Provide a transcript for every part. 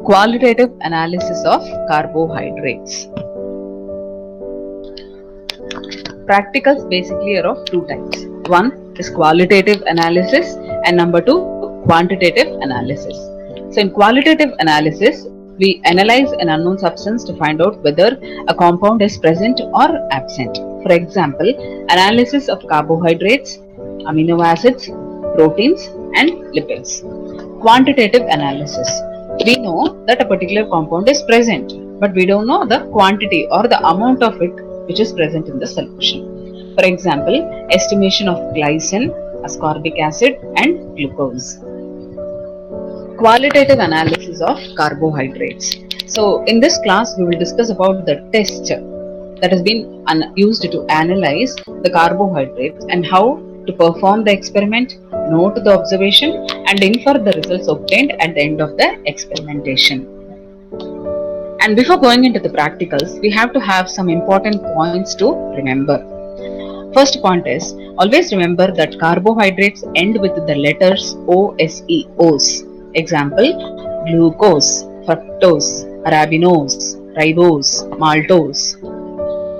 Qualitative analysis of carbohydrates. Practicals basically are of two types. One is qualitative analysis and number two, quantitative analysis. So in qualitative analysis, we analyze an unknown substance to find out whether a compound is present or absent. For example, analysis of carbohydrates, amino acids, proteins and lipids. Quantitative analysis. We know that a particular compound is present, but we don't know the quantity or the amount of it which is present in the solution. For example, estimation of glycine, ascorbic acid and glucose. Qualitative analysis of carbohydrates. So in this class we will discuss about the test that has been used to analyze the carbohydrates and how to perform the experiment, note the observation and infer the results obtained at the end of the experimentation. And before going into the practicals, we have to have some important points to remember. First point is, always remember that carbohydrates end with the letters OSE. Example, glucose, fructose, arabinose, ribose, maltose.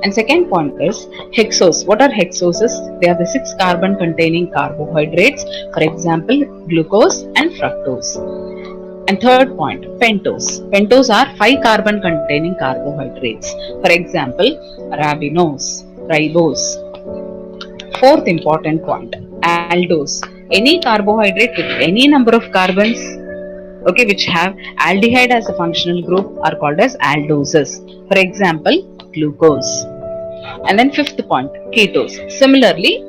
And second point is hexose. What are hexoses? They are the 6 carbon containing carbohydrates. For example, glucose and fructose. And third point, pentose. Pentose are 5 carbon containing carbohydrates. For example, arabinose, ribose. Fourth important point, aldose. Any carbohydrate with any number of carbons, okay, which have aldehyde as a functional group are called as aldoses. For example, glucose. And then fifth point, ketose. Similarly,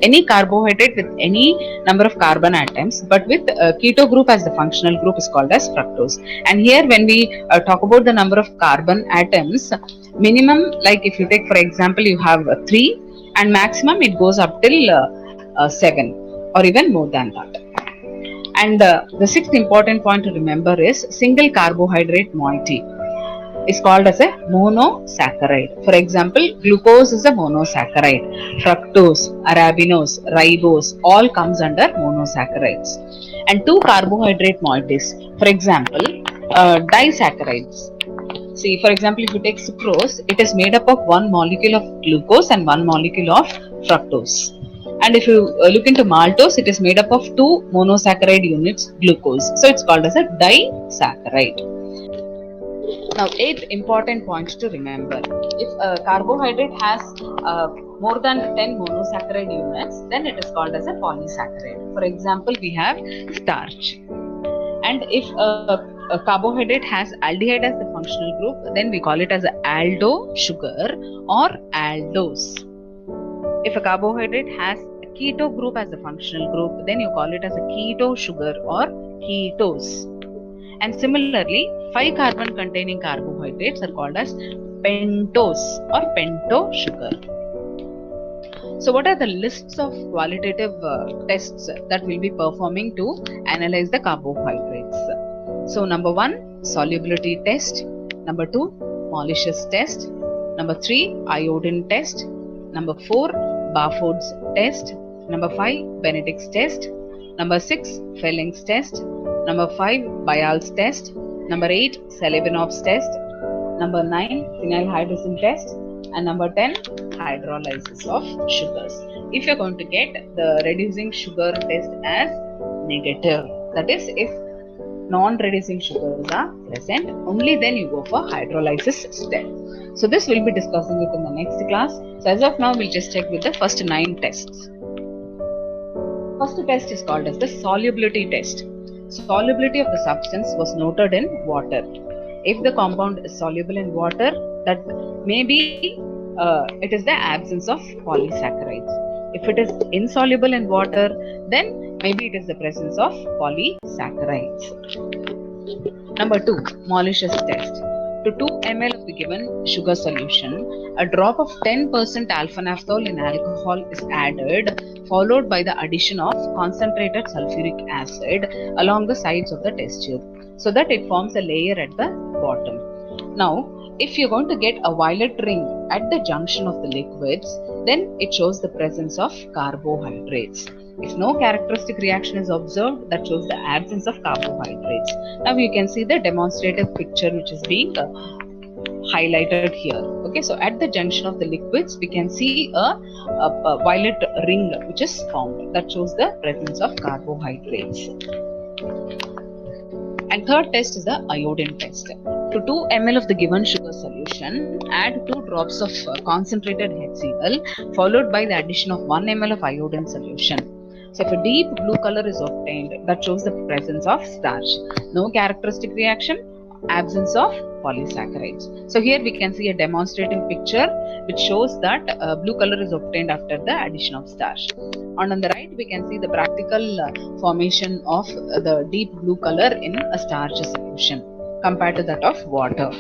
any carbohydrate with any number of carbon atoms but with keto group as the functional group is called as fructose. And here when we talk about the number of carbon atoms, minimum, like if you take for example you have 3 and maximum it goes up till 7 or even more than that. And the sixth important point to remember is single carbohydrate moiety is called as a monosaccharide. For example, glucose is a monosaccharide. Fructose, arabinose, ribose all comes under monosaccharides. And two carbohydrate moieties. For example, disaccharides. See, for example, if you take sucrose, it is made up of one molecule of glucose and one molecule of fructose. And if you look into maltose, it is made up of 2 monosaccharide units glucose. So it's called as a disaccharide. Now, 8 important points to remember. If a carbohydrate has more than 10 monosaccharide units, then it is called as a polysaccharide. For example, we have starch. And if a carbohydrate has aldehyde as the functional group, then we call it as aldo sugar or aldose. If a carbohydrate has a keto group as the functional group, then you call it as a keto sugar or ketose. And similarly, 5 carbon containing carbohydrates are called as pentose or pento sugar. So what are the lists of qualitative tests that we'll be performing to analyze the carbohydrates? So number 1, solubility test. Number 2, Mollis's test. Number 3, iodine test. Number 4, Barfoed's test. Number 5, Benedict's test. Number 6, Felling's test. Number 5, Bayal's test. Number 8, Selivanov's test. Number 9, phenylhydrazine test. And number 10, hydrolysis of sugars. If you are going to get the reducing sugar test as negative, that is, if non-reducing sugars are present, only then you go for hydrolysis step. So this we'll be discussing it in the next class. So as of now, we'll just check with the first 9 tests. First test is called as the solubility test. Solubility of the substance was noted in water. If the compound is soluble in water, that may be it is the absence of polysaccharides. If it is insoluble in water, then maybe it is the presence of polysaccharides. Number 2, Mollis's test. To 2 ml of the given sugar solution, a drop of 10% alpha-naphthol in alcohol is added, followed by the addition of concentrated sulfuric acid along the sides of the test tube, so that it forms a layer at the bottom. Now, If you're going to get a violet ring at the junction of the liquids, then it shows the presence of carbohydrates. If no characteristic reaction is observed, that shows the absence of carbohydrates. Now you can see the demonstrative picture which is being highlighted here. Okay, so at the junction of the liquids, we can see a violet ring which is formed. That shows the presence of carbohydrates. And third test is the iodine test. To 2 ml of the given sugar solution, add 2 drops of concentrated HCl followed by the addition of 1 ml of iodine solution. So if a deep blue color is obtained, that shows the presence of starch. No characteristic reaction, absence of polysaccharides. So here we can see a demonstrative picture which shows that blue color is obtained after the addition of starch. And on the right we can see the practical formation of the deep blue color in a starch solution compared to that of water.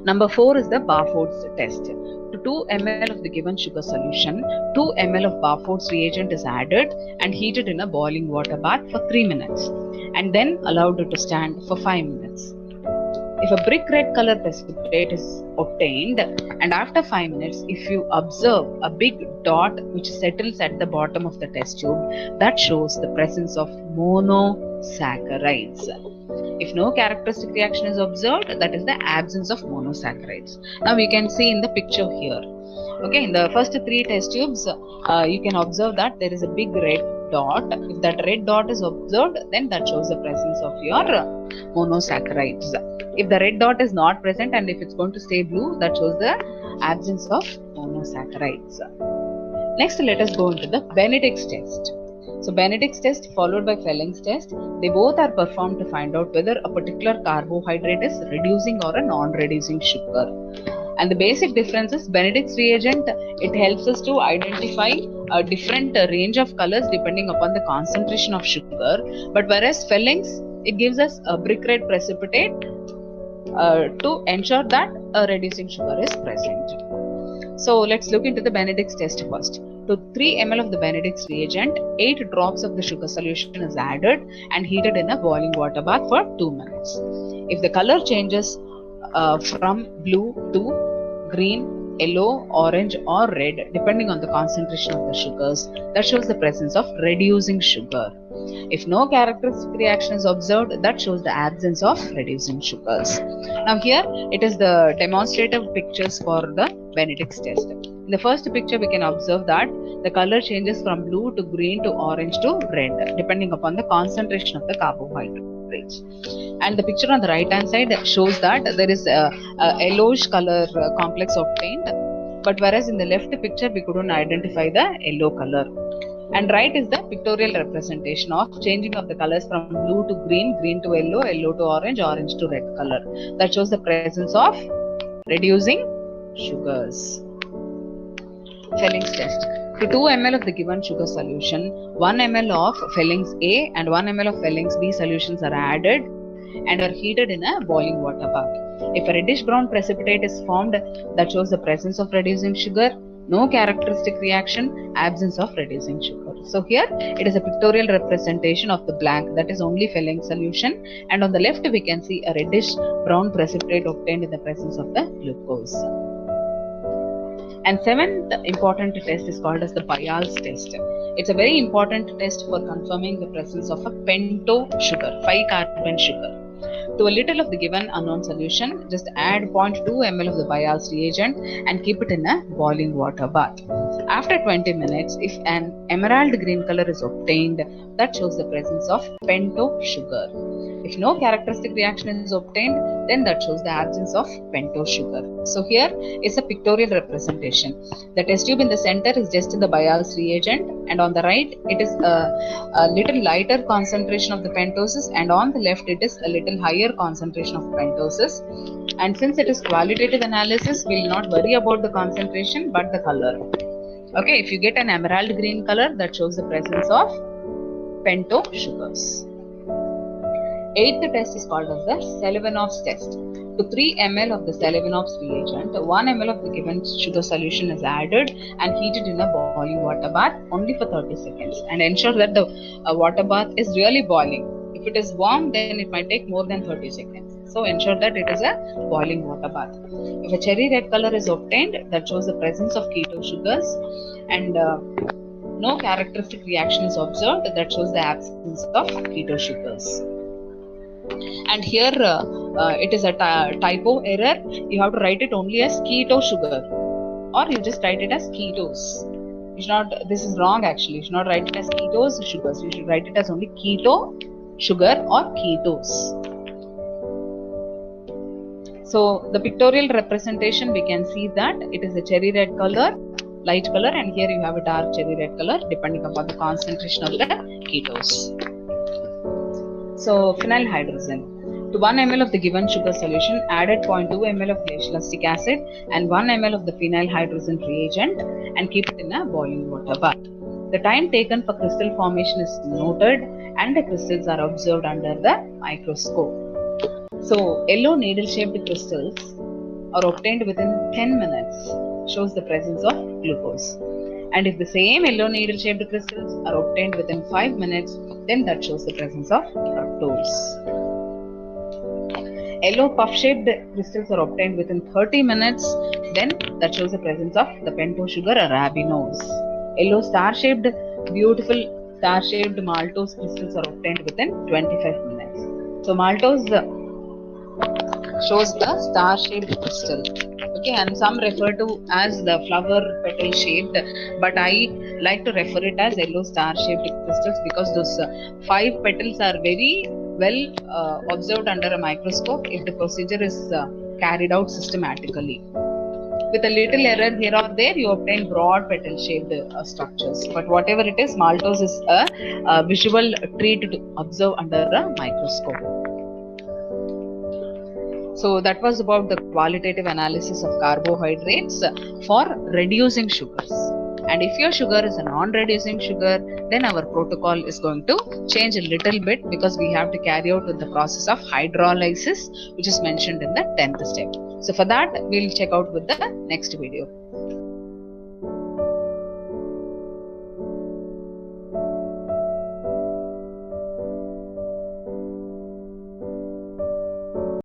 Number 4 is the Barfords test. To 2 ml of the given sugar solution, 2 ml of Barfords reagent is added and heated in a boiling water bath for 3 minutes and then allowed to stand for 5 minutes. If a brick red color precipitate is obtained and after 5 minutes, if you observe a big dot which settles at the bottom of the test tube, that shows the presence of monosaccharides. If no characteristic reaction is observed, that is the absence of monosaccharides. Now we can see in the picture here. Okay, in the first 3 test tubes, you can observe that there is a big red dot. If that red dot is observed, then that shows the presence of your monosaccharides. If the red dot is not present and if it's going to stay blue, that shows the absence of monosaccharides. Next, let us go into the Benedict's test. So Benedict's test followed by Fleming's test, they both are performed to find out whether a particular carbohydrate is reducing or a non-reducing sugar. And the basic difference is Benedict's reagent, it helps us to identify a different range of colors depending upon the concentration of sugar. But whereas Fleming's, it gives us a brick red precipitate to ensure that a reducing sugar is present. So let's look into the Benedict's test first. To 3 ml of the Benedict's reagent, 8 drops of the sugar solution is added and heated in a boiling water bath for 2 minutes. If the color changes from blue to green, yellow, orange or red depending on the concentration of the sugars, that shows the presence of reducing sugar. If no characteristic reaction is observed, that shows the absence of reducing sugars. Now here it is the demonstrative pictures for the Benedict's test. In the first picture we can observe that the color changes from blue to green to orange to red depending upon the concentration of the carbohydrates. And the picture on the right hand side shows that there is a yellowish color complex obtained, but whereas in the left picture we couldn't identify the yellow color. And right is the pictorial representation of changing of the colors from blue to green, green to yellow, yellow to orange, orange to red color. That shows the presence of reducing sugars. Fleming's test. To 2 ml of the given sugar solution, 1 ml of Fleming's A and 1 ml of Fleming's B solutions are added and are heated in a boiling water bath. If a reddish brown precipitate is formed, that shows the presence of reducing sugar. No characteristic reaction, absence of reducing sugar. So here it is a pictorial representation of the blank, that is only Fleming's solution, and on the left we can see a reddish brown precipitate obtained in the presence of the glucose. And 7th important test is called as the Bayer's test. It's a very important test for confirming the presence of a pento sugar, 5-carbon sugar. To a little of the given unknown solution, just add 0.2 ml of the Bayer's reagent and keep it in a boiling water bath. After 20 minutes, if an emerald green color is obtained, that shows the presence of pento sugar. If no characteristic reaction is obtained, then that shows the absence of pentose sugar. So here is a pictorial representation. The test tube in the center is just the Bayer's reagent, and on the right it is a little lighter concentration of the pentoses, and on the left it is a little higher concentration of pentoses. And since it is qualitative analysis, we will not worry about the concentration but the color. Okay, if you get an emerald green color, that shows the presence of pentose sugars. 8th test is called as the Selivanov's test. To 3 ml of the Selivanov's reagent, 1 ml of the given sugar solution is added and heated in a boiling water bath only for 30 seconds, and ensure that the water bath is really boiling. If it is warm, then it might take more than 30 seconds. So ensure that it is a boiling water bath. If a cherry red color is obtained, that shows the presence of keto sugars, and no characteristic reaction is observed, that shows the absence of keto sugars. And here it is a typo error. You have to write it only as keto sugar, or you just write it as ketos. You should not, this is wrong actually. You should not write it as ketos sugars. You should write it as only keto sugar or ketos. So the pictorial representation, we can see that it is a cherry red color, light color, and here you have a dark cherry red color depending upon the concentration of the ketos. So phenyl hydrazine. To 1 ml of the given sugar solution, added 0.2 ml of glacial acetic acid and 1 ml of the phenyl hydrazine reagent and keep it in a boiling water bath. The time taken for crystal formation is noted and the crystals are observed under the microscope. So yellow needle shaped crystals are obtained within 10 minutes, shows the presence of glucose. And if the same yellow needle shaped crystals are obtained within 5 minutes, then that shows the presence of fructose. Yellow puff-shaped crystals are obtained within 30 minutes, then that shows the presence of the pentose sugar arabinose. Yellow star-shaped, beautiful star-shaped maltose crystals are obtained within 25 minutes. So maltose shows the star-shaped crystal. Okay, and some refer to as the flower petal shaped, but I like to refer it as yellow star-shaped crystals because those 5 petals are very well observed under a microscope if the procedure is carried out systematically. With a little error here or there, you obtain broad petal shaped structures. But whatever it is, maltose is a visual treat to observe under a microscope. So that was about the qualitative analysis of carbohydrates for reducing sugars. And if your sugar is a non-reducing sugar, then our protocol is going to change a little bit because we have to carry out the process of hydrolysis, which is mentioned in the 10th step. So for that, we'll check out with the next video.